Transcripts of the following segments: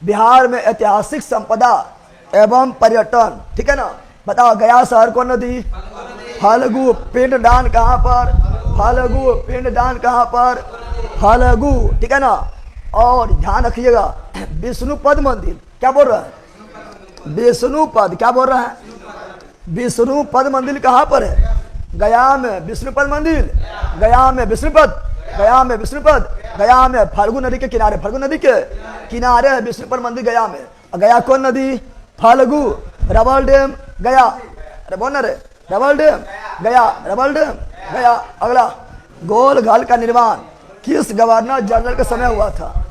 बिहार में ऐतिहासिक संपदा एवं पर्यटन, ठीक है ना। बताओ गया शहर कौन नदी? फाल्गु। पिंडदान कहाँ पर? फाल्गु। पिंडदान कहाँ पर? फाल्गु, ठीक है ना। और ध्यान रखिएगा विष्णुपद मंदिर, क्या बोल रहा है? विष्णुपद, क्या बोल रहा है? विष्णुपद मंदिर कहाँ पर है? गया में विष्णुपद मंदिर, गया में विष्णुपद, गया में विष्णुपद, गया में फाल्गु नदी के किनारे, फाल्गु नदी के किनारे है विष्णुपद मंदिर गया में। गया कौन नदी? फाल्गु। रबल डैम गया, अरे बोल ना रे, रबल डैम गया, रबल डैम गया। अगला, गोल घाल का निर्माण किस गवर्नर जनरल के समय हुआ था?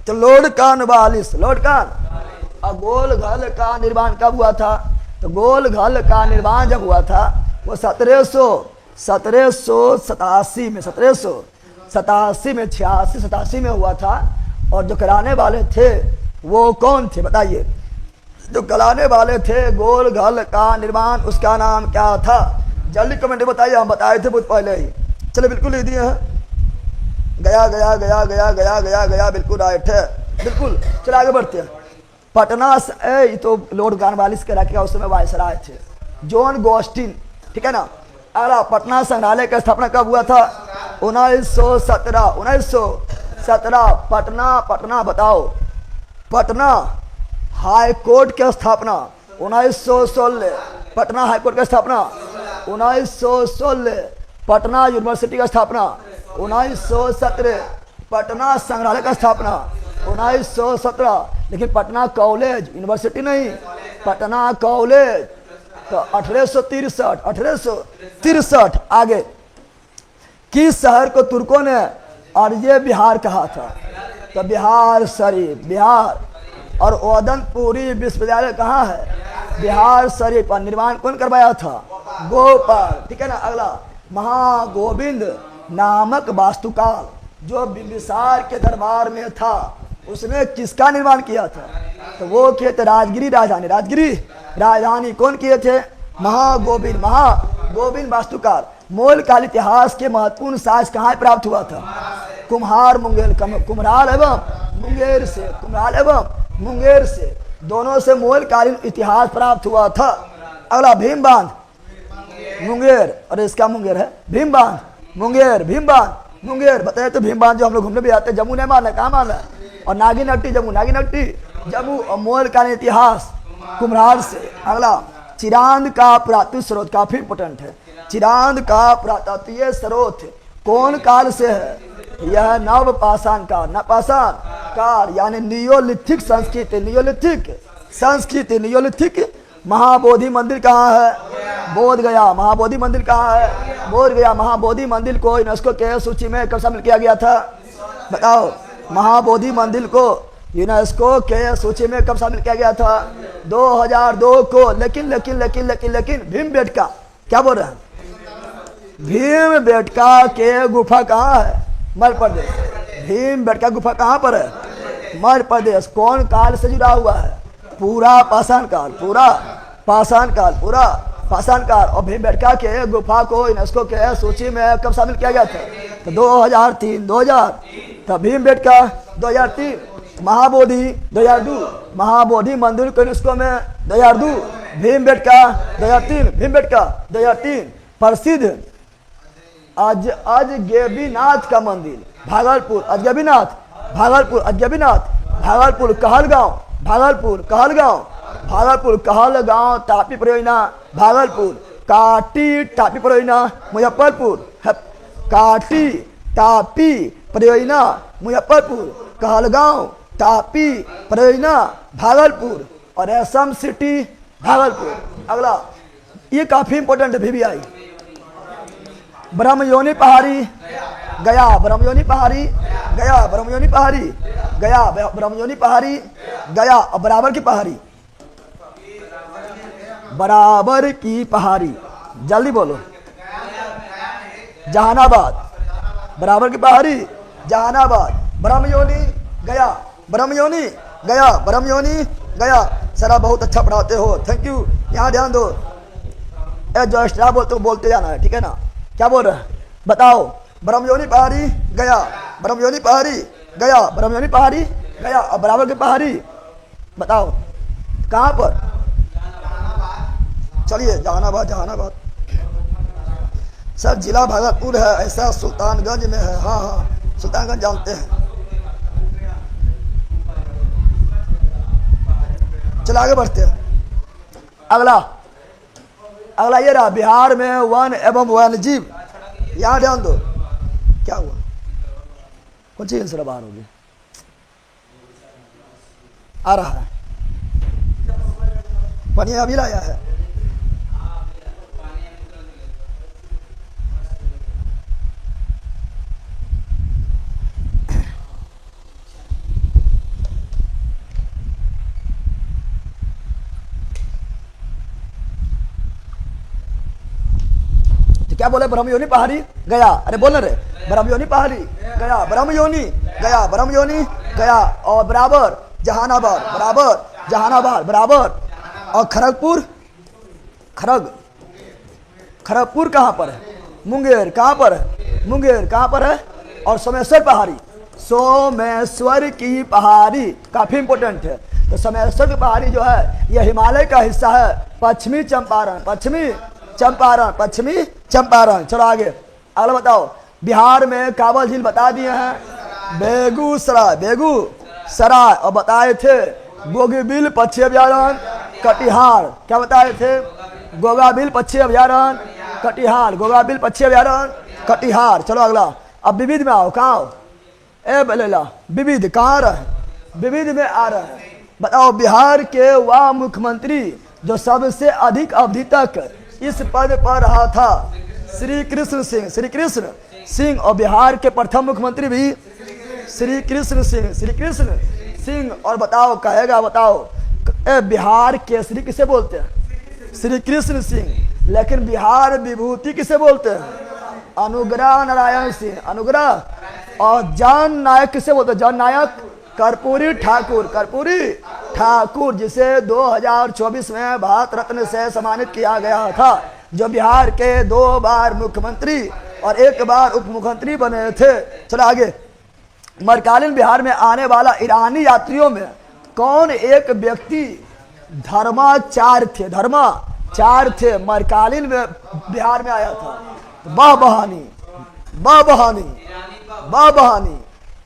तो लॉर्ड कॉर्नवालिस, लॉर्ड कॉर्न। गोल घाल का निर्माण कब हुआ था? तो गोल घाल का निर्माण जब हुआ था वो 1787 में, 1787 में, 86 87 में हुआ था। और जो कराने वाले थे वो कौन थे बताइए? जो कराने वाले थे गोल घाल का निर्माण, उसका नाम क्या था? जल्दी कमेंट में बताइए, हम बताए थे बहुत पहले ही। चलो बिल्कुल लिख दिए हैं, गया गया गया गया गया गया गया, बिल्कुल राइट है, बिल्कुल। चलो आगे बढ़ते हैं। पटना से तो लॉर्ड कॉर्नवालिस के रखे उस समय वायसराय थे, जॉन गोस्टिन, ठीक है ना। अगला, पटना संग्रहालय की स्थापना कब हुआ था? 1917, 1917। पटना, पटना बताओ। पटना हाई कोर्ट की स्थापना 1916, पटना हाई कोर्ट की स्थापना 1916। पटना यूनिवर्सिटी की स्थापना 1917, पटना संग्रहालय का स्थापना 1917। लेकिन पटना कॉलेज, यूनिवर्सिटी नहीं, पटना कॉलेज तो 1863, 1863। आगे, किस शहर को तुर्कों ने अर्जे बिहार कहा था? तो बिहार शरीफ, बिहार। और ओदनपुरी विश्वविद्यालय कहाँ है? बिहार शरीफ। और निर्माण कौन करवाया था? गोपाल, ठीक है ना। अगला, महागोविंद नामक वास्तुकार जो बिंबिसार के दरबार में था, उसने किसका निर्माण किया था? तो वो किए थे राजगिरी राजधानी, राजगिरी राजधानी कौन किए थे? महागोविंद, महागोविंद वास्तुकार। मौर्य काल इतिहास के महत्वपूर्ण साक्ष्य कहाँ प्राप्त हुआ था? कुम्हार मुंगेर, कुम्हार एवं मुंगेर से, कुम्हार एवं मुंगेर से, दोनों से मौर्य कालीन इतिहास प्राप्त हुआ था। अगला, भीम बांध, मुंगेर, और इसका मुंगेर है भीम बांध, मुंगेर, भीम बांध मुंगेर। बताए तो भीम बांध जो हम लोग घूमने भी आते हैं, जम्मू नहीं माना, कहाँ माना? और नागिनट्टी जम्मू, नागिनट्टी जम्मू। और मौर्य कालीन इतिहास कुम्हार से। अगला, चिरांद का पुरातत्व स्रोत काफी इंपोर्टेंट है। चिरांद का पुरातत्वीय स्रोत कौन काल से है? यह नवपाषाण काल, नवपाषाण काल यानी नियोलिथिक संस्कृति, नियोलिथिक संस्कृति, नियोलिथिक। महाबोधि मंदिर कहाँ है? बोध गया। महाबोधि मंदिर कहाँ है? बोध गया। महाबोधि मंदिर को यूनेस्को के सूची में कब शामिल किया गया था? बताओ, महाबोधि मंदिर को यूनेस्को के सूची में कब शामिल किया गया था? 2002 को। लेकिन लेकिन लेकिन लेकिन लेकिन भीमबेटका, क्या बोल रहे हैं? भीमबेटका के गुफा कहाँ है? मध्य प्रदेश। भीमबेटका गुफा कहाँ पर है? मध्य प्रदेश। कौन काल से जुड़ा हुआ है? पूरा पाषाण काल, पूरा पाषाण काल, पूरा पाषाण काल। और भीमबेटका के गुफा को यूनेस्को के सूची में कब शामिल किया गया था? तो 2003, 2000। तो भीमबेटका 2003, महाबोधि 2002, महाबोधि मंदिर को यूनेस्को में 2002, भीमबेटका 2003, भीमबेटका 2003। प्रसिद्ध अजगैबीनाथ का मंदिर भागलपुर, अजगैबीनाथ, भागलपुर, अजगैबीनाथ, भागलपुर कहलगांव, भागलपुर कहलगांव, भागलपुर कहलगांव, तापी परियोजना भागलपुर, काटी टापी परियोजना मुजफ्फरपुर, काटी टापी परियोजना मुजफ्फरपुर, कहलगांव तापी परियोजना भागलपुर, और असम सिटी भागलपुर। अगला, ये काफी इंपोर्टेंट है VVI। ब्रह्मयोनी पहाड़ी गया, ब्रह्मयोनी पहाड़ी गया, ब्रह्मयोनी पहाड़ी गया, ब्रह्मयोनी पहाड़ी गया। और बराबर की पहाड़ी, बराबर की पहाड़ी, जल्दी बोलो। जहानाबाद, बराबर की पहाड़ी जहानाबाद। ब्रह्मयोनी गया, ब्रह्मयोनी गया, ब्रह्मयोनी गया। सर आप बहुत अच्छा पढ़ाते हो, थैंक यू। यहाँ ध्यान दो, जो एक्स्ट्रा बोलते हो बोलते जाना है, ठीक है ना। क्या बोल रहे हैं बताओ? ब्रह्मयोनी पहाड़ी गया, ब्रह्मयोनी पहाड़ी गया, ब्रह्मयोनी पहाड़ी गया। और बराबर के पहाड़ी बताओ कहाँ पर? चलिए जहानाबाद, जहानाबाद सर जिला भागलपुर है, ऐसा सुल्तानगंज में है। हाँ हाँ सुल्तानगंज जानते हैं। चलो आगे बढ़ते हैं। अगला अगला ये रहा, बिहार में वन एवं वन्य जीव। यहाँ ध्यान दो, क्या हुआ? कौन सी आंसर बाहर होगी? आ रहा है, पानी अभी लाया है। क्या बोले? ब्रह्मयोनि पहाड़ी गया। अरे बोल रे, ब्रह्मयोनि पहाड़ी गया, ब्रह्मयोनि गया, ब्रह्मयोनि गया। और बराबर जहानाबाद, बराबर जहानाबाद, बराबर। और खड़गपुर, खड़गपुर कहाँ पर है? मुंगेर। कहाँ पर है? मुंगेर। कहाँ पर है? और सोमेश्वर पहाड़ी, सोमेश्वर की पहाड़ी काफी इंपोर्टेंट है। तो सोमेश्वर की पहाड़ी जो है यह हिमालय का हिस्सा है। पश्चिमी चंपारण, पश्चिमी चंपारण, पश्चिमी चंपारण। चलो आगे अगला बताओ। बिहार में कांवड़ झील बता दिए हैं। बेगूसराय, बेगूसराय। और बताए थे गोगाबिल पक्षी अभयारण्य, कटिहार। क्या बताए थे? गोगाबिल पक्षी अभयारण्य, कटिहार। गोगाबिल पक्षी अभयारण्य, कटिहार। चलो अगला। अब विविध में आओ। कहाँ आओ? ए बलेला, विविध कहाँ रहे? विविध में आ रहे हैं। बताओ बिहार के वह मुख्यमंत्री जो सबसे अधिक अवधि तक इस पद पर रहा था? श्री कृष्ण सिंह, श्री कृष्ण सिंह। और बिहार के प्रथम मुख्यमंत्री भी श्री कृष्ण सिंह, श्री कृष्ण सिंह। और बताओ कहेगा, बताओ बिहार केसरी किसे बोलते हैं? श्री कृष्ण सिंह। लेकिन बिहार विभूति किसे बोलते हैं? अनुग्रह नारायण सिंह, अनुग्रह। और जन नायक किसे बोलते हैं? जन नायक कर्पूरी ठाकुर, कर्पूरी ठाकुर, जिसे 2024 में भारत रत्न से सम्मानित किया गया था, जो बिहार के 2 बार मुख्यमंत्री और 1 बार उप मुख्यमंत्री बने थे। चलो आगे। मध्यकालीन बिहार में आने वाला ईरानी यात्रियों में कौन एक व्यक्ति धर्माचार्य थे? धर्माचार्य थे, मध्यकालीन में बिहार में आया था। बाबहानी, बाबहानी, बाबहानी।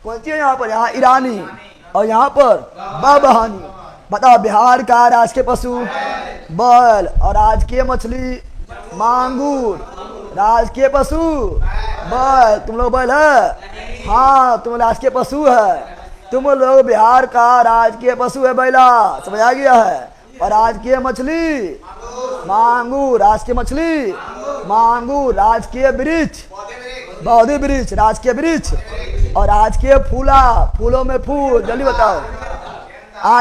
कौन सी है यहाँ पर? यहाँ ईरानी और यहाँ पर बाबहानी। बताओ बिहार का राजकीय पशु बैल और राजकीय मछली मांगूर। राजकीय पशु बैल। तुम लोग बैल है? हाँ तुम राजकीय पशु है। तुम लोग बिहार का राजकीय पशु है बैला, समझ आ गया है। और राजकीय मछली मांगूर, राजकीय मछली मांगूर। राजकीय वृक्ष बौद्धि वृक्ष, राजकीय वृक्ष। और राजकीय फूला, फूलों में फूल। जल्दी बताओ।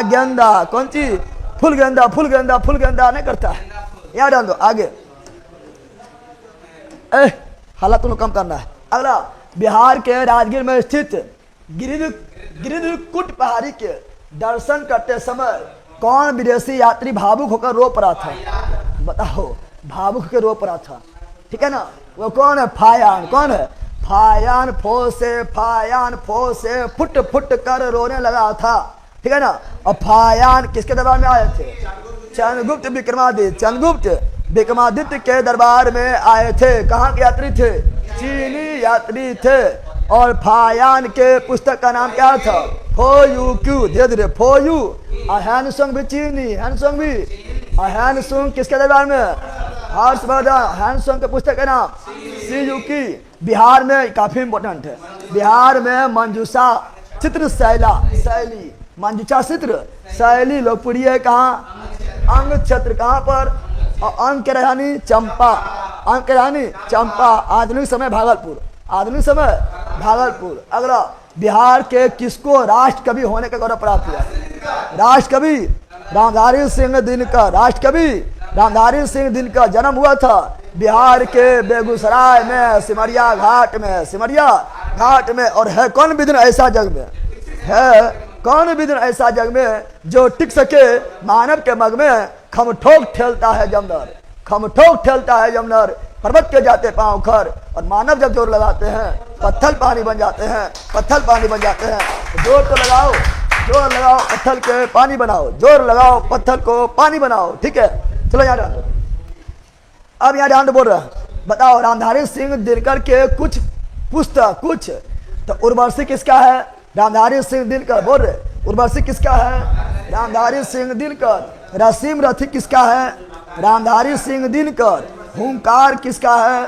गेंदा। कौन सी? फूल गेंदा, फूल गेंदा, फूल गेंदा नहीं करता है। याद डाल दो आगे। हालात तुम कम करना है। अगला, बिहार के राजगीर में स्थित गिरिधकुट पहाड़ी के दर्शन करते समय कौन विदेशी यात्री भावुक होकर रो पड़ा था? बताओ, भावुक होकर रो पड़ा था, ठीक है ना? वो कौन है? फायान। कौन है? फायान फो से फुट फुट कर रोने लगा था, ठीक है ना? और फायान किसके दरबार में आए थे? चंद्रगुप्त विक्रमादित्य, चंद्रगुप्त विक्रमादित्य के दरबार में आए थे। कहाँ के यात्री थे? चीनी यात्री थे। और फायान के पुस्तक का नाम क्या था? फो यू क्यू। धीरे धीरे फो यू। हैंसुंग भी चीनी, हैंसुंग भी। हैंसुंग किसके दरबार में? हर्षवर्धन। हैंसुंग के पुस्तक का नाम सी यू की। बिहार में काफी इंपोर्टेंट है। बिहार में मंजूषा चित्र शैली, मंजूषा चित्र शैली लोकप्रिय है। कहाँ? अंग क्षेत्र। कहाँ पर? और अंग के राजधानी चंपा, अंग के राजधानी चंपा। आधुनिक समय भागलपुर, आधुनिक समय भागलपुर। अगला, बिहार के किसको राष्ट्र कवि होने का गौरव प्राप्त हुआ? राष्ट्र कवि रामधारी सिंह दिनकर। राष्ट्र कवि रामधारी सिंह दिनकर जन्म हुआ था बिहार के बेगूसराय में, सिमरिया घाट में, सिमरिया घाट में। और है कौन विद्वान ऐसा जग में? है कौन विद्वान ऐसा जग में जो टिक सके मानव के मग में? खमठोक ठेलता है जमनर, खमठोक ठेलता है जमनर। पर्वत के जाते पांव खर। और मानव जब जोर लगाते हैं पत्थर पानी बन जाते हैं, पत्थर पानी बन जाते हैं। जोर तो लगाओ, जोर लगाओ पत्थर के पानी बनाओ, जोर लगाओ पत्थर को पानी बनाओ। ठीक है, चलो यहाँ ध्यान दो। अब यहाँ ध्यान बोल रहा है, बताओ रामधारी सिंह दिनकर के कुछ पुस्तक कुछ, तो उर्वशी किसका है? रामधारी सिंह दिनकर। बोल रहे उर्वशी किसका है? रामधारी सिंह दिनकर। रसीम रथी किसका है? रामधारी सिंह दिनकर। हुंकार किसका है?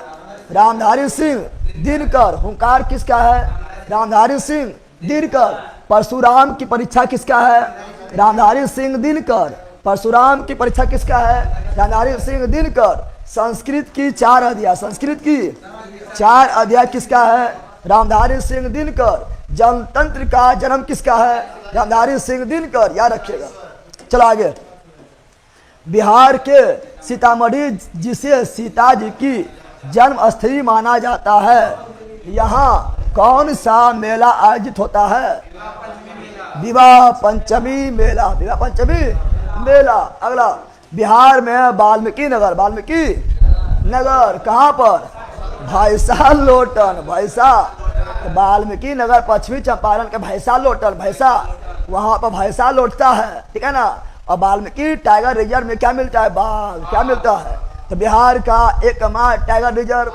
रामधारी सिंह दिनकर। हुंकार किसका है? रामधारी सिंह दिनकर। परशुराम की परीक्षा किसका है? रामधारी सिंह दिनकर। परशुराम की परीक्षा किसका है? रामधारी सिंह दिनकर। संस्कृत की 4 अध्याय, संस्कृत की 4 अध्याय किसका है? रामधारी सिंह दिनकर। जनतंत्र का जन्म किसका है? रामधारी सिंह दिनकर। याद रखिएगा। चलो आगे। बिहार के सीतामढ़ी जिसे सीता जी की जन्मस्थली माना जाता है, यहाँ कौन सा मेला आयोजित होता है? विवाह पंचमी मेला। विवाह पंचमी मेला। अगला, बिहार में वाल्मीकि नगर, वाल्मीकि नगर कहाँ पर? भैंसा लोटन। भैंसा, वाल्मीकि नगर पश्चिमी चंपारण के भैंसा लोटन, भैंसा, वहां पर भैंसा लौटता है। ठीक है ना। और वाल्मीकि टाइगर रिजर्व में क्या मिलता है? बाघ। क्या मिलता है? तो बिहार का एकमात्र tiger reserve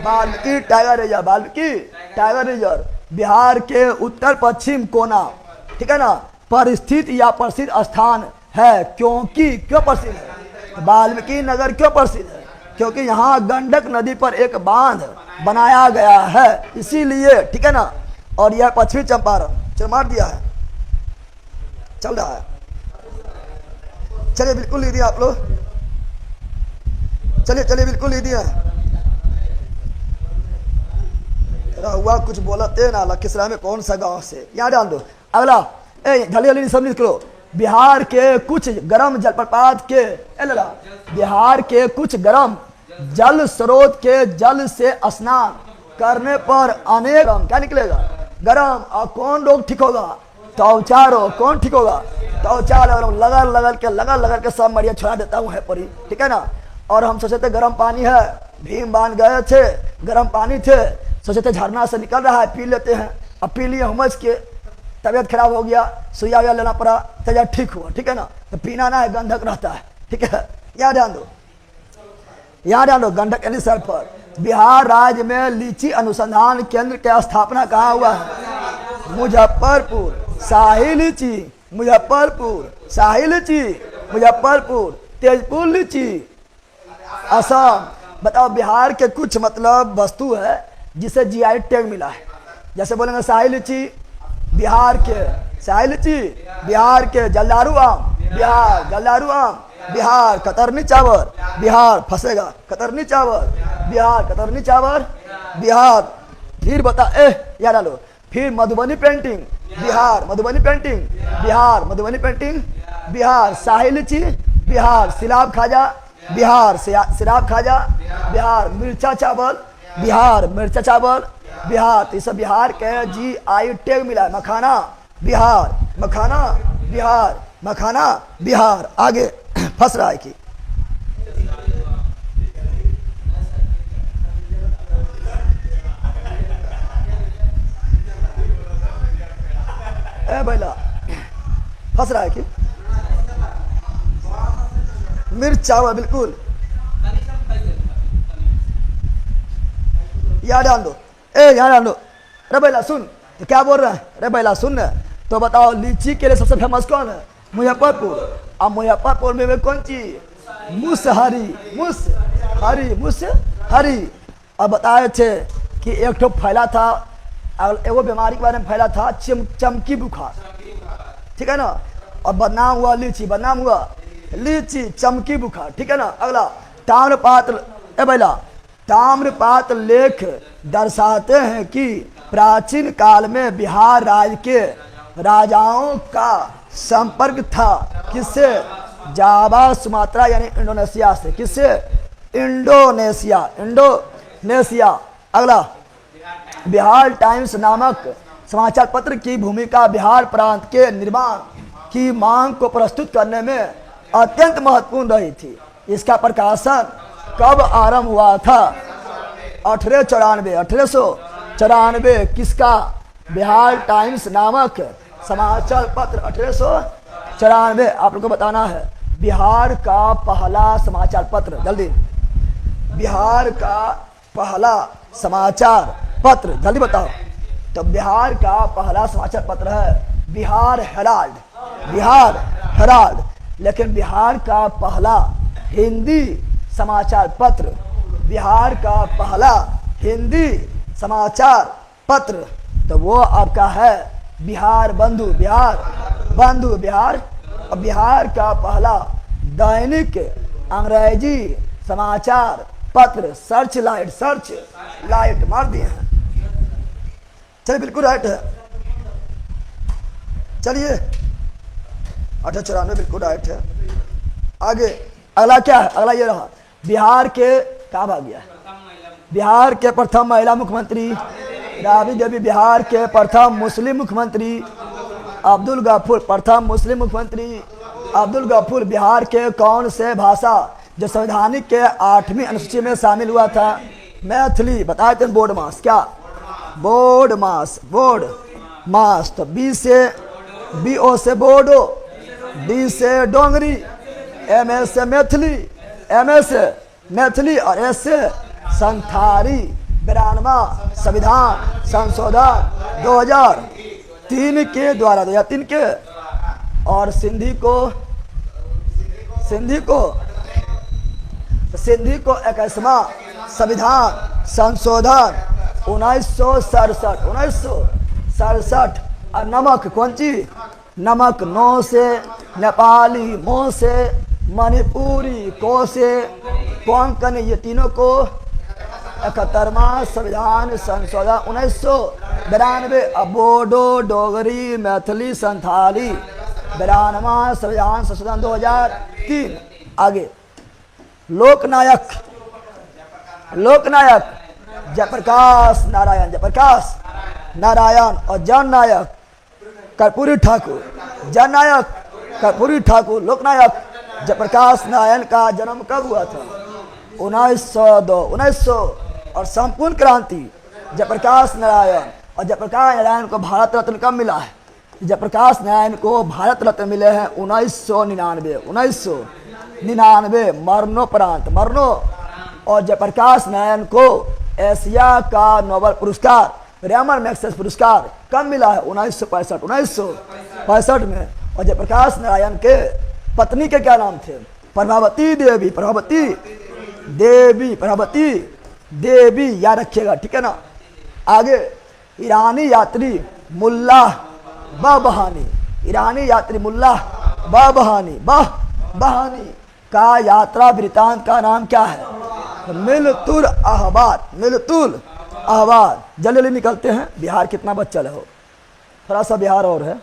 Valmiki tiger reserve, Valmiki tiger reserve Bihar के उत्तर पश्चिम कोना, ठीक है ना, पर स्थित या प्रसिद्ध स्थान है। क्योंकि क्यों प्रसिद्ध है? वाल्मीकि नगर क्यों प्रसिद्ध है? क्योंकि यहाँ गंडक नदी पर एक बांध बनाया गया है, इसीलिए। ठीक है ना। और यह पश्चिमी चंपारण, चल मार दिया है, चल रहा है। चलिए बिल्कुल लिख दिया आप लोग, चलिए चलिए बिल्कुल लिख दिया। हुआ कुछ बोलते ना, लखीसराय में कौन सा गांव से, यहाँ डाल दो। अगला, जल्दी जल्दी सब लिख लो। बिहार के कुछ गर्म जलप्रपात के, बिहार के कुछ गर्म जल स्रोत के जल से स्नान करने पर अनेक, क्या निकलेगा? गर्म। और कौन रोग ठीक होगा? त्वचा रोग। कौन ठीक होगा? त्वचा रोग। लगल लगल के सब मरिया छुड़ा देता हूँ है परी। ठीक है ना। और हम सोचे थे गर्म पानी है, भीम बांध गए थे, गर्म पानी थे, सोचे थे झरना से निकल रहा है, पी लेते हैं। अब पी लिए, हमज के तबीयत खराब हो गया, सुइया वुइया लेना पड़ा, तबीयत ठीक हुआ। ठीक है ना। तो पीना ना है, गंधक रहता है। ठीक है, याद ध्यान दो, याद ध्यान दो। गंडक यानी सल्फर। बिहार राज्य में लीची अनुसंधान केंद्र की स्थापना कहाँ हुआ है? मुजफ्फरपुर। शाही लीची मुजफ्फरपुर, शाही लीची मुजफ्फरपुर, तेजपुर लीची असम। बताओ बिहार के कुछ मतलब वस्तु है जिसे जीआई टैग मिला है। जैसे बोलेंगे शाही लीची बिहार के, शाही लीची बिहार के, जल्दारू आम बिहार, जल्दारू आम बिहार, कतरनी चावल बिहार, फंसेगा, कतरनी चावल बिहार, कतरनी चावल बिहार। फिर बता याद डालो। फिर Madhubani painting Bihar, Madhubani painting Bihar, Madhubani painting Bihar. शाही लीची बिहार, सिलाब खाजा बिहार, सिराब खाजा बिहार। मिर्चा चावल बिहार, मिर्चा चावल बिहार। तो सब बिहार के जीआई टैग मिला है। मखाना बिहार, मखाना बिहार, मखाना बिहार। आगे फंस रहा है कि भैया फंस रहा है कि मिर्च चावल, बिल्कुल याद डाल दो, यहाँ डाल दो। अरे भैया सुन, तो क्या बोल रहा है? अरे भैया सुन, तो बताओ लीची के लिए सबसे फेमस कौन है? मुजफ्फरपुर। अब मुजफ्फरपुर में कौन चीज? मुसहरी, मुसहरी, मुसहरी। अब बताए थे कि एक ठो फैला था, एगो बीमारी के बारे में फैला था, चमकी बुखार। ठीक है ना। और बदनाम हुआ लीची, बदनाम हुआ लीची, चमकी बुखार। ठीक है ना। अगला, ताम्रपात्र। भैया ताम्रपात्र लेख दर्शाते हैं कि प्राचीन काल में बिहार राज्य के राजाओं का संपर्क था किससे? जावा, सुमात्रा यानी इंडोनेशिया से। किससे? Indonesia, Indonesia. अगला, बिहार टाइम्स नामक समाचार पत्र की भूमिका बिहार प्रांत के निर्माण की मांग को प्रस्तुत करने में अत्यंत महत्वपूर्ण रही थी। इसका प्रकाशन कब आरंभ हुआ था? 1894, 1894। किसका? बिहार टाइम्स नामक समाचार पत्र 1894। आप लोग को बताना है बिहार का पहला समाचार पत्र, जल्दी। बिहार का पहला समाचार पत्र, जल्दी बताओ। तो बिहार का पहला समाचार पत्र है बिहार हेराल्ड, बिहार हेराल्ड। लेकिन बिहार का पहला हिंदी समाचार पत्र, बिहार का पहला हिंदी समाचार पत्र, तो वो आपका है बिहार बंधु, बिहार बंधु, बिहार। और बिहार का पहला दैनिक अंग्रेजी समाचार पत्र सर्च लाइट, सर्च लाइट मार दिए हैं। चलिए बिल्कुल राइट है, चलिए 1894 बिल्कुल राइट है। आगे अगला क्या है? अगला ये रहा बिहार के, कहाँ भाग गया? बिहार के प्रथम महिला मुख्यमंत्री राबड़ी देवी, बिहार के प्रथम मुस्लिम मुख्यमंत्री अब्दुल गफूर, प्रथम मुस्लिम मुख्यमंत्री अब्दुल गफूर। बिहार के कौन से भाषा जो संवैधानिक के 8वीं अनुसूची में शामिल हुआ था? मैथिली। बताए थे बोर्ड मास, क्या बोर्ड मास, बोर्ड मास। तो बी से BO से बोडो, D से डोंगरी, MA से मैथिली, MA से मैथिली और S से संथाली। 92वां संविधान संशोधन 2003 के द्वारा, 2003 के। और सिंधी को 21वां संविधान संशोधन 1967। और नमक कौन चीज? नमक, नौ से नेपाली, मोह से मणिपुरी, को से कोंकणी, ये तीनों को 71वां संविधान संशोधन 1992। बोडो, डोगरी, मैथिली, संथाली 92वां संविधान संशोधन 2003। आगे लोकनायक, लोकनायक जयप्रकाश नारायण, जयप्रकाश नारायण। और जननायक कर्पूरी ठाकुर, जननायक कर्पूरी ठाकुर। लोकनायक जयप्रकाश नारायण का जन्म कब हुआ था? 1902। और संपूर्ण क्रांति जयप्रकाश नारायण। और जयप्रकाश नारायण को भारत रत्न कब मिला है? जयप्रकाश नारायण को भारत रत्न मिले हैं 1999 मरणोपरांत, मरणों। और जयप्रकाश नारायण को एशिया का नोबेल पुरस्कार, रेमन मैग्सेसे पुरस्कार कब मिला है? 1965 में। और जयप्रकाश नारायण के पत्नी के क्या नाम थे? प्रभावती देवी, प्रभावती देवी, प्रभावती देवी, याद रखिएगा, ठीक है ना। आगे ईरानी यात्री मुल्ला बहानी, ईरानी यात्री मुल्ला बहानी, बहानी का यात्रा वृतांत का नाम क्या है? मिलतुल अहबार, मिलतुल अहबार। जल्दी जल्दी निकलते हैं, बिहार कितना बच्चा हो, थोड़ा सा बिहार और है।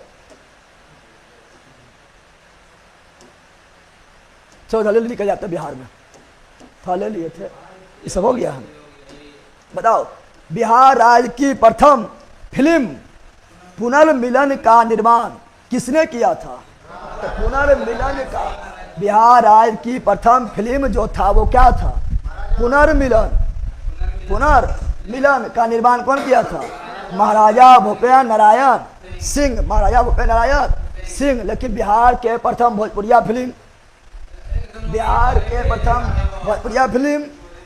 चलो जल्दी जल्दी निकल जाते हैं बिहार में, थोड़ा ले लिए थे, ये सब हो गया। हम बताओ बिहार राज्य की प्रथम फिल्म पुनर्मिलन का निर्माण किसने किया था? तो पुनर्मिलन का, बिहार राज्य की प्रथम फिल्म जो था वो क्या था? पुनर्मिलन, पुनर्मिलन का निर्माण कौन किया था? महाराजा भूपेन्द्र नारायण सिंह, महाराजा भूपेन्द्र नारायण सिंह। लेकिन बिहार के प्रथम भोजपुरिया फिल्म, बिहार के प्रथम भोजपुरिया फिल्म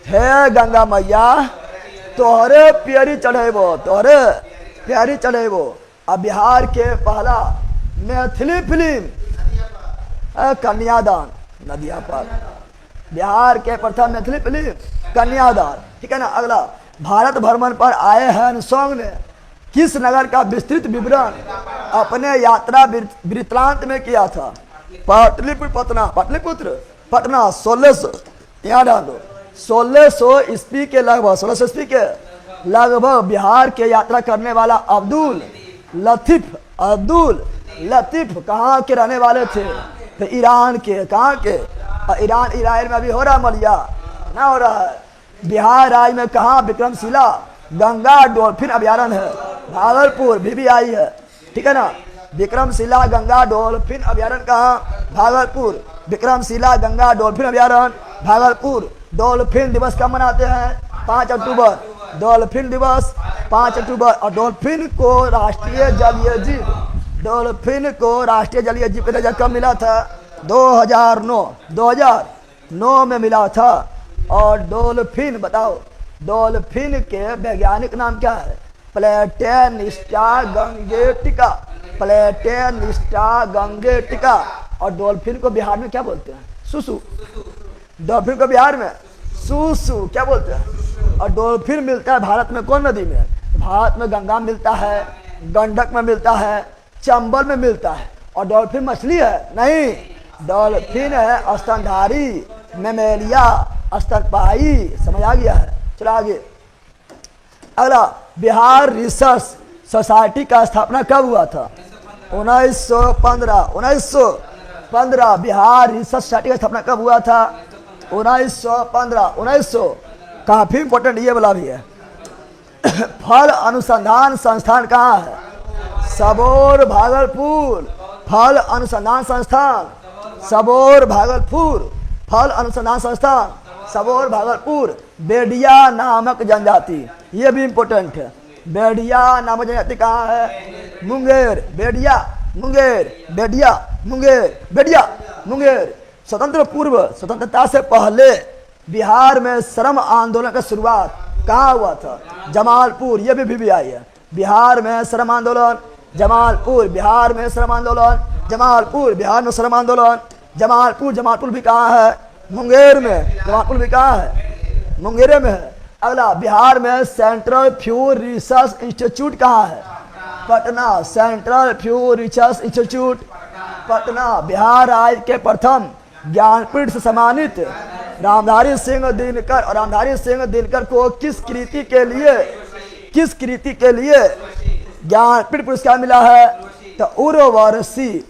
है गंगा मैया तोहरे प्यारी चढ़ेबो, तोहरे प्यारी चढ़ेबो। अब बिहार के पहला मैथिली फिल्म कन्यादान, नदिया पार। बिहार के प्रथम मैथिली फिल्म कन्यादान, ठीक है ना। अगला भारत भ्रमण पर आए हैं सॉन्ग ने किस नगर का विस्तृत विवरण अपने यात्रा वृत्तांत में किया था? पाटलिपुत्र, पटना, पाटलिपुत्र पटना। 1600, यहाँ डाल दो, 1600 ईस्वी के लगभग, 1600 ईस्वी के लगभग बिहार के यात्रा करने वाला अब्दुल लतीफ, अब्दुल लतीफ कहाँ के रहने वाले थे? तो ईरान के। कहाँ के? ईरान, इजराइल में अभी हो रहा मलिया ना हो रहा है। बिहार राज्य में कहाँ? विक्रमशिला गंगा डॉल्फिन अभ्यारण्य है, भागलपुर भी आई है, ठीक है ना। विक्रमशिला गंगा डॉल्फिन अभ्यारण्य कहाँ? भागलपुर। विक्रमशिला गंगा डॉल्फिन अभ्यारण्य भागलपुर। डॉल्फिन दिवस कब मनाते हैं? 5 अक्टूबर। डॉल्फिन दिवस 5 अक्टूबर। और डॉल्फिन को राष्ट्रीय जलीय जीव, डॉल्फिन को राष्ट्रीय जलीय जीव का दर्जा कब मिला था? 2009 में मिला था। और डॉल्फिन बताओ, डॉल्फिन के वैज्ञानिक नाम क्या है? प्लेटेनिस्टा गंगेटिका, प्लेटेनिस्टा गंगेटिका। और डॉल्फिन को बिहार में क्या बोलते हैं? सुसु। डॉल्फिन को बिहार में सुसु क्या बोलते हैं? और डॉल्फिन मिलता है भारत में कौन नदी में? भारत में गंगा में मिलता है, गंडक में मिलता है, चंबल में मिलता है। और डॉल्फिन मछली है? नहीं, डॉल्फिन है स्तनधारी, मेमेलिया, स्तनपायी। समझ आ गया है? चलो आगे। अगला, बिहार रिसर्च सोसाइटी का स्थापना कब हुआ था? 1915 बिहार रिसर्च सोसाइटी का स्थापना कब हुआ था? 1915। काफी इंपॉर्टेंट ये वाला भी है। फल अनुसंधान संस्थान कहाँ है? सबौर भागलपुर। फल अनुसंधान संस्थान सबौर भागलपुर, फल अनुसंधान संस्थान सबौर भागलपुर। बेडिया नामक जनजाति, ये भी इंपॉर्टेंट है। बेडिया नामक जनजाति कहाँ है? मुंगेर। बेडिया मुंगेर, बेडिया मुंगेर, बेडिया मुंगेर। स्वतंत्र पूर्व, स्वतंत्रता से पहले बिहार में श्रम आंदोलन का शुरुआत कहाँ हुआ था? जमालपुर। ये भी आई है। बिहार में श्रम आंदोलन जमालपुर, बिहार में श्रम आंदोलन जमालपुर, बिहार में श्रम आंदोलन जमालपुर। जमालपुर भी कहाँ है? मुंगेर में। जमालपुर भी कहाँ है? मुंगेर में है। अगला, बिहार में सेंट्रल फ्यूल रिसर्च इंस्टीट्यूट कहाँ है? Patna. Central fuel research institute Patna. Bihar राज्य के प्रथम ज्ञानपीठ से सम्मानित रामधारी सिंह दिनकर, और रामधारी सिंह दिनकर को किस कृति के लिए ज्ञानपीठ पुरस्कार मिला है? तो उर्वशी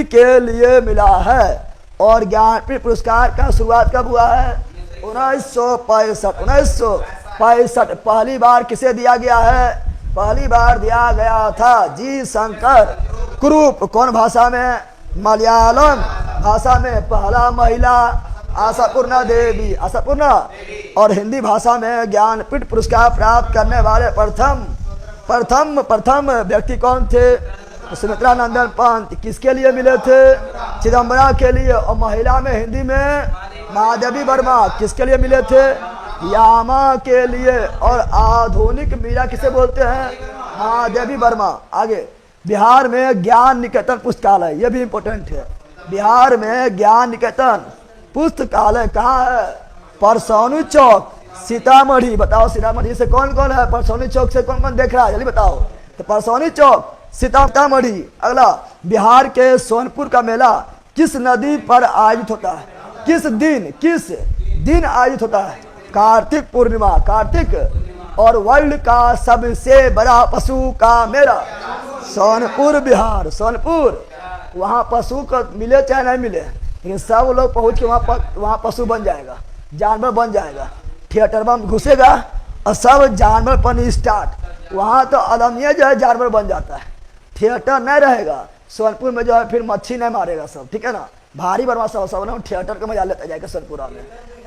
के लिए मिला है। और ज्ञानपीठ पुरस्कार का शुरुआत कब हुआ है? 1965। पहली बार किसे दिया गया है? पहली बार दिया गया था जी शंकर कुरूप। कौन भाषा में? मलयालम भाषा में। पहला महिला आशापूर्णा देवी, आशापूर्णा। और हिंदी भाषा में ज्ञानपीठ पुरस्कार प्राप्त करने वाले प्रथम व्यक्ति कौन थे? सुमित्रा नंदन पंत। किसके लिए मिले थे? चिदम्बरा के लिए। और महिला में हिंदी में महादेवी वर्मा। किसके लिए मिले थे? यामा के लिए। और आधुनिक मीरा किसे बोलते हैं? महादेवी वर्मा। आगे, बिहार में ज्ञान निकेतन पुस्तकालय, ये भी इंपॉर्टेंट है। बिहार में ज्ञान निकेतन पुस्तकालय कहाँ है? परसौनी चौक, सीतामढ़ी। बताओ सीतामढ़ी से कौन कौन है? परसौनी चौक से कौन कौन देख रहा है? जल्दी बताओ। तो परसौनी चौक, सीतामढ़ी। अगला, बिहार के सोनपुर का मेला किस नदी पर आयोजित होता है? किस दिन आयोजित होता है? कार्तिक पूर्णिमा। कार्तिक। और वर्ल्ड का सबसे बड़ा पशु का मेला सोनपुर, बिहार। सोनपुर। वहाँ पशु को मिले चाहे नहीं मिले, लेकिन सब लोग पहुँच के वहाँ पशु बन जाएगा, जानवर बन जाएगा। थिएटर में घुसेगा और सब जानवर बन स्टार्ट। वहाँ तो आदमी जो है जानवर बन जाता है। थिएटर नहीं रहेगा सोनपुर में, जो है फिर मच्छी नहीं मारेगा सब, ठीक है ना। भारी बर्मा सब ना थिएटर का मजा लेता जाएगा सोनपुरा में।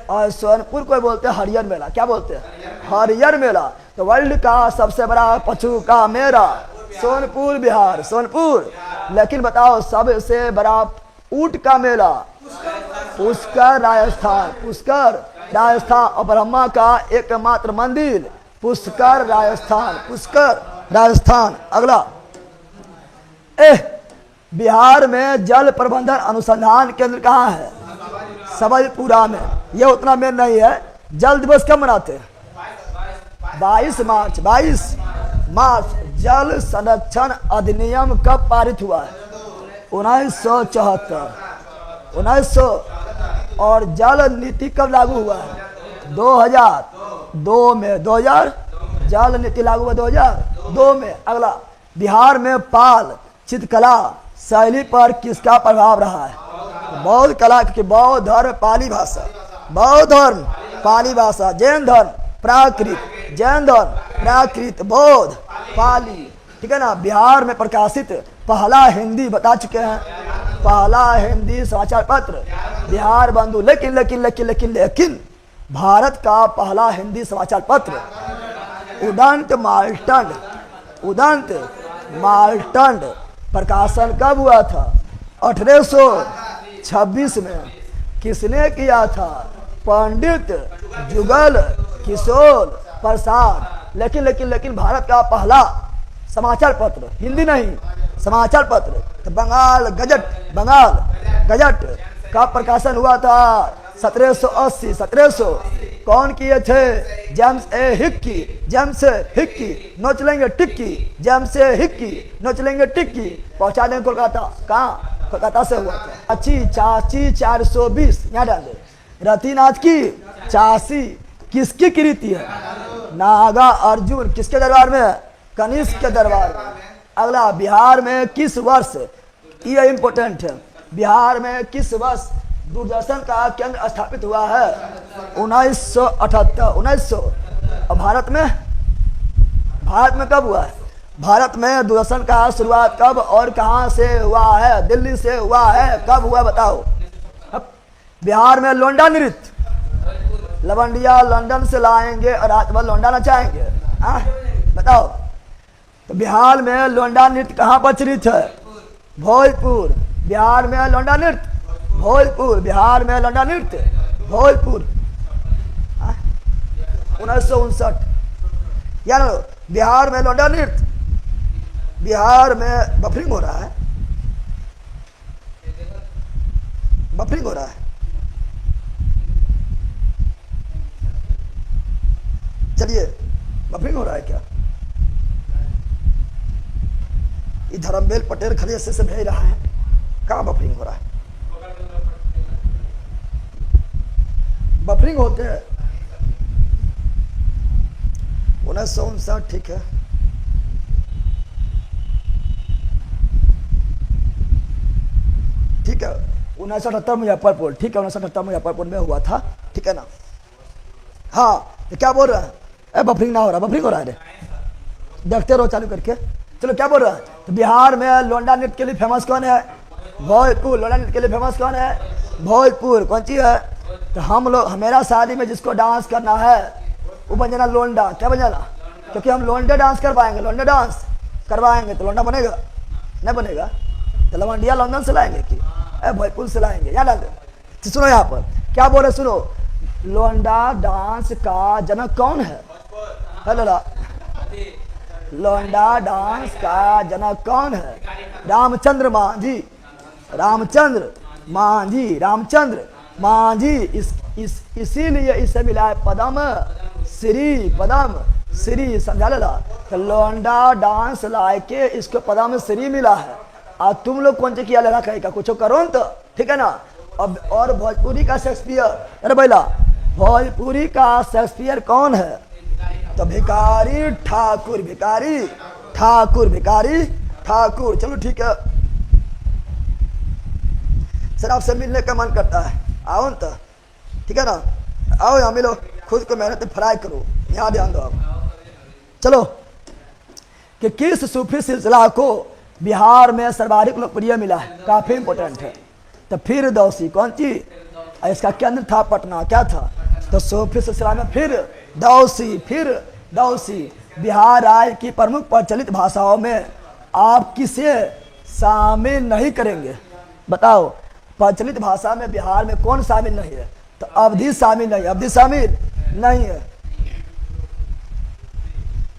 और सोनपुर को बोलते हैं हरियर मेला। क्या बोलते हैं? हरियर मेला। तो वर्ल्ड का सबसे बड़ा पशु का मेला सोनपुर, बिहार। सोनपुर। लेकिन बताओ सबसे बड़ा ऊंट का मेला? पुष्कर, राजस्थान। पुष्कर, राजस्थान। और ब्रह्मा का एकमात्र मंदिर पुष्कर, राजस्थान। पुष्कर, राजस्थान। अगला, बिहार में जल प्रबंधन अनुसंधान केंद्र कहाँ है? सबलपुरा में। यह उतना मेन नहीं है। जल दिवस कब मनाते हैं? 22 मार्च। 22 मार्च। जल संरक्षण अधिनियम कब पारित हुआ है? 1974। 1900। और जल नीति कब लागू हुआ है? 2002 में। 2000 जल नीति लागू हुआ 2002 में। अगला, बिहार में पाल चित्रकला शैली पर किसका प्रभाव रहा है? बौद्ध कला की। बौद्ध धर्म पाली भाषा, बौद्ध धर्म पाली भाषा, जैन धर्म प्राकृत, जैन धर्म प्राकृत, बौद्ध पाली, ठीक है ना। बिहार में प्रकाशित पहला हिंदी, बता चुके हैं, पहला हिंदी समाचार पत्र बिहार बंधु। लेकिन लेकिन लेकिन लेकिन लेकिन भारत का पहला हिंदी समाचार पत्र उदंत माल्टन, उदंत मार्टन। प्रकाशन कब हुआ था? 1826 में। किसने किया था? पंडित जुगल किशोर प्रसाद। लेकिन भारत का पहला समाचार पत्र, हिंदी नहीं, समाचार पत्र तो बंगाल गजट का प्रकाशन हुआ था 1780। 1700 कौन किए थे? James Hickey. नोच लेंगे टिक्की, जेम्स हिक्की नोच लेंगे टिक्की। पहुंचा देंगे कोलकाता। कहाँ? कोलकाता से हुआ था। अच्छी चाची 420 यहाँ डाल दे। रतिनाथ की चासी किसकी कृति है? नागा अर्जुन। किसके दरबार में? कनिष्क के दरबार में। अगला, बिहार में किस वर्ष, ये इंपोर्टेंट है, बिहार में किस वर्ष दूरदर्शन का केंद्र स्थापित हुआ है? 1978। 1900। और भारत में कब हुआ है? भारत में दूरदर्शन का शुरुआत कब और कहां से हुआ है? दिल्ली से हुआ है। कब हुआ बताओ? बिहार में लोंडा नृत्य, लवंडिया लंदन से लाएंगे और रात भर लोंडा नचाएंगे। बताओ, तो बिहार में लोंडा नृत्य कहाँ प्रचलित है? भोजपुर। बिहार में लोंडा नृत्य भोजपुर। बिहार में लोंडा नृत्य भोजपुर। 1959। यार बिहार में लोंडा नृत्य, बिहार में बफरिंग हो रहा है, बफरिंग हो रहा है। चलिए, बफरिंग हो रहा है क्या? ये धर्मवेल पटेल खली से भेज रहा है। कहाँ बफरिंग हो रहा है? बफरिंग होते हैं। 1959। ठीक है, ठीक है। 1978 मुजफ्फरपुर। ठीक है, 1978 मुजफ्फरपुर में हुआ था। ठीक है ना? हाँ, तो क्या बोल रहा है? बफरिंग ना हो रहा, बफरिंग हो रहा है। देखते रहो चालू करके। चलो, क्या बोल रहा है? तो बिहार में लोंडा नृत्य के लिए फेमस कौन है? भोजपुर। लोंडा नृत्य के लिए फेमस कौन है? भोजपुर। कौन सी है? तो हम लोग, मेरा शादी में जिसको डांस करना है वो बन जाना लोंडा। क्या बन जाना? क्योंकि हम लोंडे डांस करवाएंगे, लोंडे डांस करवाएंगे तो लोंडा बनेगा? नहीं बनेगा। तो लवंडिया लंदन से लाएंगे कि भोजपुर से लाएंगे? यहाँ डाल दे। सुनो, यहाँ पर क्या बोल रहे, सुनो। लोंडा डांस का जनक कौन है? हेलो, लोंडा डांस का जनक कौन है? रामचंद्र मांझी। रामचंद्र मांझी। इसीलिए इसे मिला है पद्म श्री। समझा लेला? तो लोंडा डांस लाए के इसको पद्म श्री मिला है। और तुम लोग कौन से किया लेना कहेगा? कुछ करो न तो। ठीक है ना? अब और भोजपुरी का शेक्सपियर, अरे भैया, भोजपुरी का शेक्सपियर कौन है? तो भिखारी ठाकुर। चलो, ठीक है सर, आपसे मिलने का मन करता है, आओ न तो। ठीक है ना? आओ यहाँ मिलो, खुद को मेहनत फ्राई करो। यहाँ ध्यान दो आप। चलो, कि किस सूफी सिलसिला को बिहार में सर्वाधिक लोकप्रिय मिला है? काफी इंपोर्टेंट है। तो फिर दौसी कौन सी? इसका केंद्र था पटना। क्या था? तो सूफी सिलसिला में फिर दौसी। बिहार राज्य की प्रमुख प्रचलित भाषाओं में आप किसे शामिल नहीं करेंगे? बताओ, प्रचलित भाषा में बिहार में कौन शामिल नहीं है? तो अवधी शामिल नहीं है।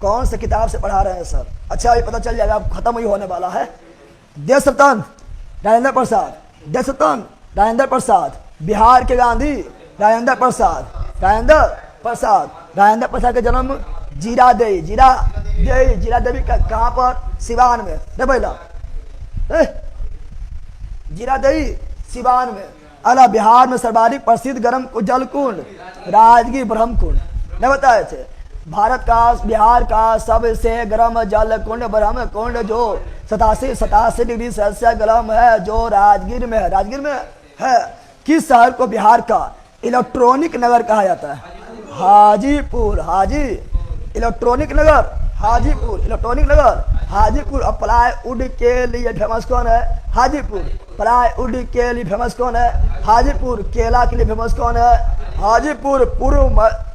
कौन से किताब से पढ़ा रहे हैं सर? अच्छा, ये पता चल जाएगा, अब खत्म ही होने वाला है। देशरत्न राजेंद्र प्रसाद। बिहार के गांधी राजेंद्र प्रसाद का जन्म जीरा देवी का कहाँ पर? सिवान में। जीरा देवी सिवान में। अला, बिहार में सर्वाधिक प्रसिद्ध गर्म जल कुंड राजगीर ब्रह्मकुंड नहीं बताए थे? बिहार का सबसे गर्म जल कुंड ब्रह्मकुंड जो 87 डिग्री सेल्सियस गर्म है, जो राजगीर में है। किस शहर को बिहार का इलेक्ट्रॉनिक नगर कहा जाता है? हाजीपुर। हाजीपुर। अब प्लाईवुड के लिए फेमस कौन है? हाजीपुर। हाजीपुर। केला के लिए फेमस कौन है? हाजीपुर।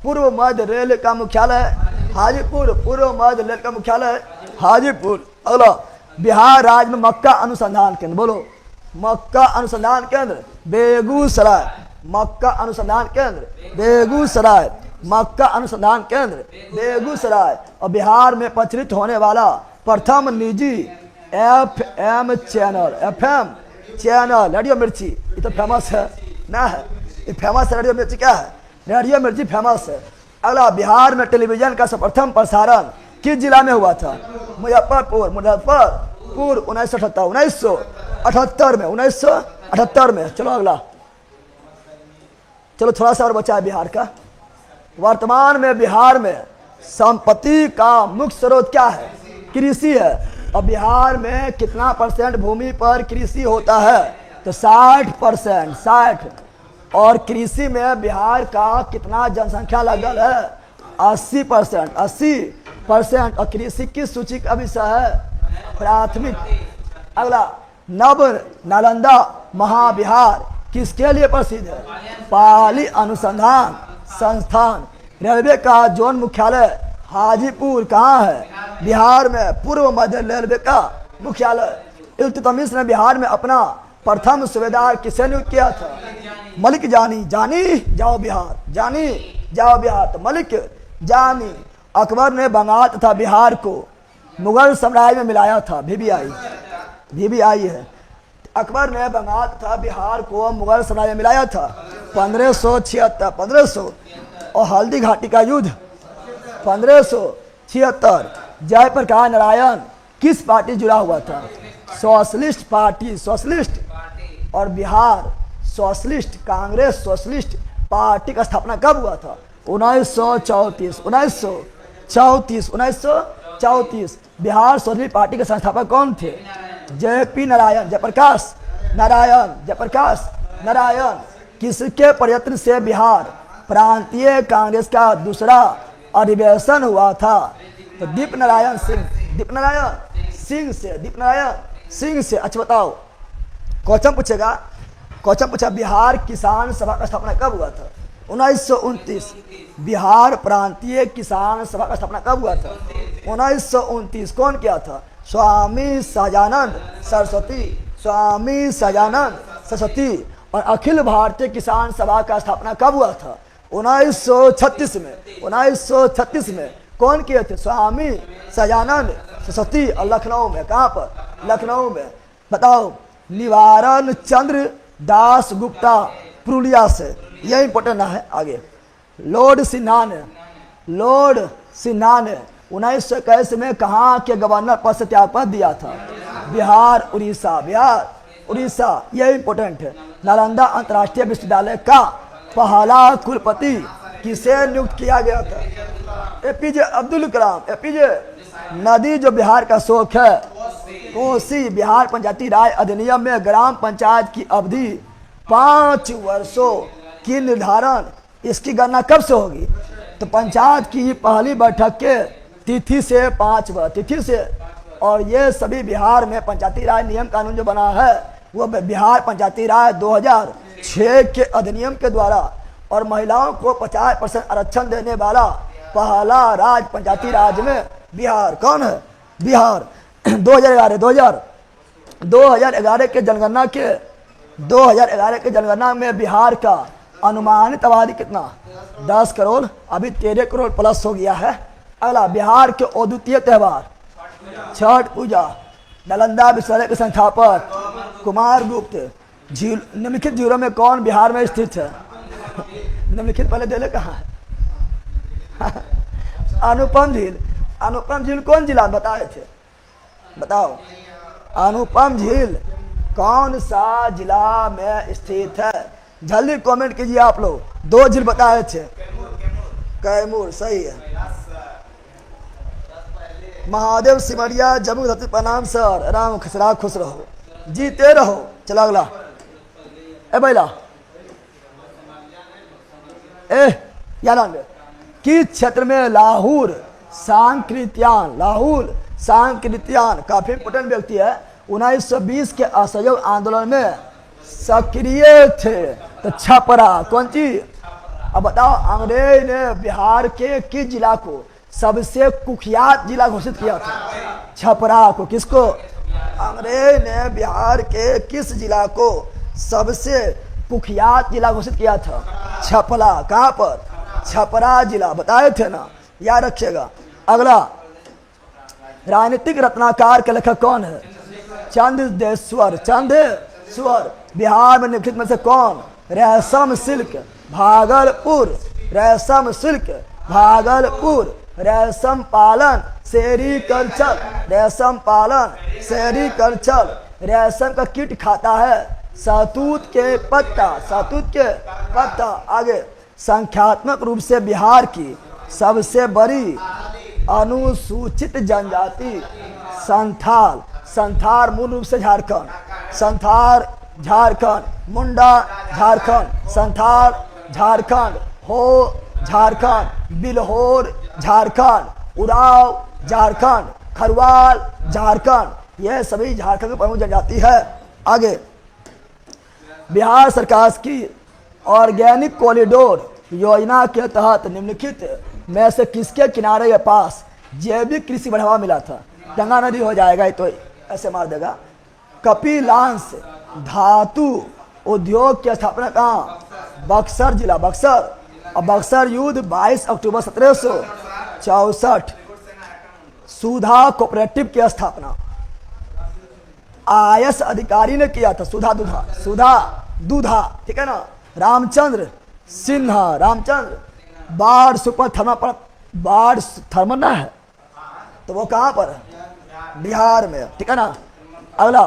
पूर्व मध्य रेल का मुख्यालय। हाजीपुर। अगला, बिहार राज्य में मक्का अनुसंधान केंद्र, बोलो मक्का अनुसंधान केंद्र बेगूसराय, मक्का अनुसंधान केंद्र बेगूसराय, मक्का अनुसंधान केंद्र बेगूसराय। और बिहार में प्रचलित होने वाला प्रथम निजी FM चैनल रेडियो मिर्ची, ये तो फेमस है ना, है ये फेमस है रेडियो मिर्ची, क्या है रेडियो मिर्ची फेमस है। अगला, बिहार में टेलीविजन का सर्वप्रथम प्रसारण किस जिला में हुआ था? मुजफ्फरपुर, 1978 में। चलो अगला, चलो थोड़ा सा और बचा है बिहार का। वर्तमान में बिहार में संपत्ति का मुख्य स्रोत क्या है? कृषि है। और बिहार में कितना % भूमि पर कृषि होता है? तो 60%, 60। और कृषि में बिहार का कितना जनसंख्या लगल है? 80%, 80%। और कृषि किस सूची का विषय है? प्राथमिक। अगला, नव नालंदा महाविहार किसके लिए प्रसिद्ध है? पाली अनुसंधान संस्थान। रेलवे का जोन मुख्यालय हाजीपुर कहाँ है? बिहार में। पूर्व मध्य रेलवे का मुख्यालय। इल्तुतमिश ने बिहार में अपना प्रथम सूबेदार किसे नियुक्त किया था? मलिक जानी। जानी जाओ बिहार, जानी जाओ बिहार, तो मलिक जानी। अकबर ने बंगाल तथा बिहार को मुगल साम्राज्य में मिलाया था। VBI है। अकबर ने बंगाल तथा बिहार को मुगल साम्राज्य में मिलाया था 1576। और हल्दी घाटी का युद्ध 1576। जयप्रकाश नारायण किस पार्टी जुड़ा हुआ था? Socialist party, socialist. और Bihar socialist Congress socialist party का स्थापना कब हुआ था? 1934। बिहार सोशलिस्ट पार्टी के संस्थापक कौन थे? JP नारायण, जयप्रकाश नारायण। किसके प्रयत्न से बिहार प्रांतीय कांग्रेस का दूसरा अधिवेशन हुआ था? तो दीप नारायण सिंह से। अच्छा बताओ, क्वेश्चन पूछा बिहार किसान सभा का स्थापना कब हुआ था? 1929। बिहार प्रांतीय किसान सभा का स्थापना कब हुआ था? 1929। कौन किया था? स्वामी सहजानंद सरस्वती। और अखिल भारतीय किसान सभा का स्थापना कब हुआ था? 1936 में। कौन किए थे? स्वामी सहजानंद सरस्वती। और लखनऊ में, कहाँ पर? लखनऊ में। बताओ, निवारण चंद्र दास गुप्ता पुरुलिया से, यह इंपॉर्टेंट है आगे। लॉर्ड सिन्हा ने 1921 में कहाँ के गवर्नर पद से त्यागपत्र दिया था? बिहार उड़ीसा। यह इंपॉर्टेंट है। नालंदा अंतर्राष्ट्रीय विश्वविद्यालय का पहला कुलपति किसे नियुक्त किया गया था? APJ अब्दुल कलाम। नदी जो बिहार का शोक है, कोसी। बिहार पंचायती राज अधिनियम में ग्राम पंचायत की अवधि 5 वर्षों की निर्धारण, इसकी गणना कब से होगी? तो पंचायत की पहली बैठक के तिथि से 5वां तिथि से। और ये सभी बिहार में पंचायती राज नियम कानून जो बना है वो बिहार पंचायती राज 2006 के अधिनियम के द्वारा। और महिलाओं को 50% आरक्षण देने वाला पहला राज्य पंचायती राज में बिहार। कौन है? बिहार। 2011 के जनगणना में बिहार का अनुमानित आबादी कितना? 10 करोड़। अभी 13 करोड़ प्लस हो गया है। अगला, बिहार के अद्वितीय त्योहार छठ पूजा। नालंदा विश्वविद्यालय के संस्थापक कुमारगुप्त। निम्नलिखित झीलों में कौन बिहार में स्थित है? निम्नलिखित पहले दे ले, कहाँ है? अनुपम झील कौन जिला बताए थे? बताओ, अनुपम झील कौन सा जिला में स्थित है? जल्दी कमेंट कीजिए आप लोग। 2 झील बताए थे। कैमूर, सही है। महादेव सिमरिया, जम्मू धरती प्रणाम सर। राम खसरा, खुश रहो, जीते रहो। चला अगला। बैला किस क्षेत्र में लाहौर सांकृत्यान काफी इंपोर्टेंट व्यक्ति है, 1920 के असहयोग आंदोलन में सक्रिय थे? तो छपरा। कौन चीज? अब बताओ, अंग्रेज ने बिहार के किस जिला को सबसे कुख्यात जिला घोषित किया था? छपरा को। किसको? अंग्रेज ने बिहार के किस जिला को सबसे कुख्यात जिला घोषित किया था? छपरा। कहां पर? छपरा जिला। बताए थे ना, याद रखिएगा। अगला, राजनीतिक रत्नाकर के लेखक कौन है? चंदेश्वर। चंदेश्वर। बिहार में निम्नलिखित में से कौन? रेशम सिल्क भागलपुर। रेशम सिल्क भागलपुर। रेशम पालन सेरीकल्चर। रेशम पालन सेरीकल्चर। रेशम का कीट खाता है शहतूत के पत्ता। शहतूत के पत्ता। आगे, संख्यात्मक रूप से बिहार की सबसे बड़ी अनुसूचित जनजाति संथाल। संथाल मूल रूप से झारखंड। संथाल झारखंड। मुंडा झारखंड। संथाल झारखंड। हो झारखंड। बिल्होर झारखंड। उराव झारखंड। खरवाल झारखंड। यह सभी झारखंड की प्रमुख जनजाति है। आगे, बिहार सरकार की ऑर्गेनिक कॉरिडोर योजना के तहत निम्नलिखित में से किसके किनारे के पास जैविक कृषि बढ़ावा मिला था? गंगा नदी हो जाएगा, तो ऐसे मार देगा। कपिलांश धातु उद्योग की स्थापना कहाँ? बक्सर जिला। बक्सर। और बक्सर युद्ध 22 अक्टूबर 1764। सुधा कोऑपरेटिव की स्थापना IAS अधिकारी ने किया था। सुधा दूधा, ठीक है ना। रामचंद्र सिन्हा। रामचंद्र। बाढ़ सुपर थर्मल। बाढ़ थर्मल ना है तो वो कहाँ पर है? बिहार में, ठीक है ना। अगला,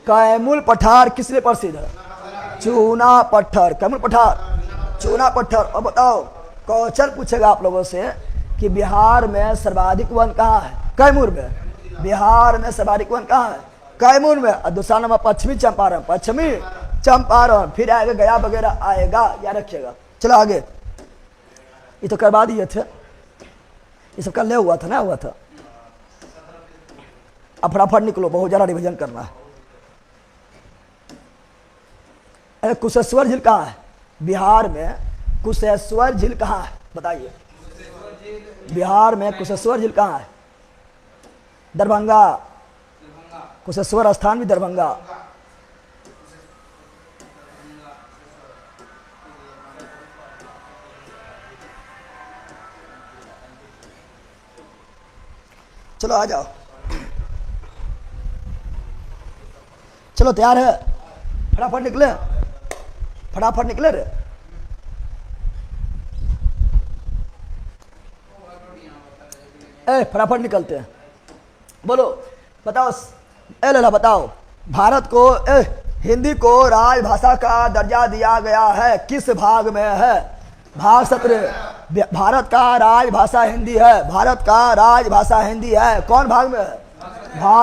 कैमूर पठार किस लिए प्रसिद्ध है? चूना पत्थर। कैमूर पठार, चूना पत्थर। और बताओ, क्वेश्चन पूछेगा आप लोगों से कि बिहार में सर्वाधिक वन कहाँ है? कैमूर में। बिहार में सर्वाधिक वन कहाँ है? कैमूर में। और दूसरा नंबर पश्चिमी चंपारण। पश्चिमी चंपारण। फिर आएगा गया वगैरह आएगा, याद रखिएगा। चलो आगे, ये तो करवा दिए थे, ये सब कल हुआ था ना, हुआ था। अब फटाफट निकलो, बहुत ज्यादा रिवीजन करना है। अरे कुशेश्वर झील कहाँ है? बिहार में कुशेश्वर झील कहाँ है? बताइए। बिहार में कुशेश्वर झील कहाँ है? दरभंगा। कुशेश्वर स्थान भी दरभंगा। चलो आ जाओ, चलो तैयार है? फटाफट निकले, फटाफट निकले रे। फटाफट निकलते हैं। बोलो, बताओ। लला बताओ, भारत को हिंदी को राजभाषा का दर्जा दिया गया है किस भाग में है? भाग 17। भारत का राजभाषा हिंदी है। भारत का राजभाषा हिंदी है। कौन भाग में है? भाग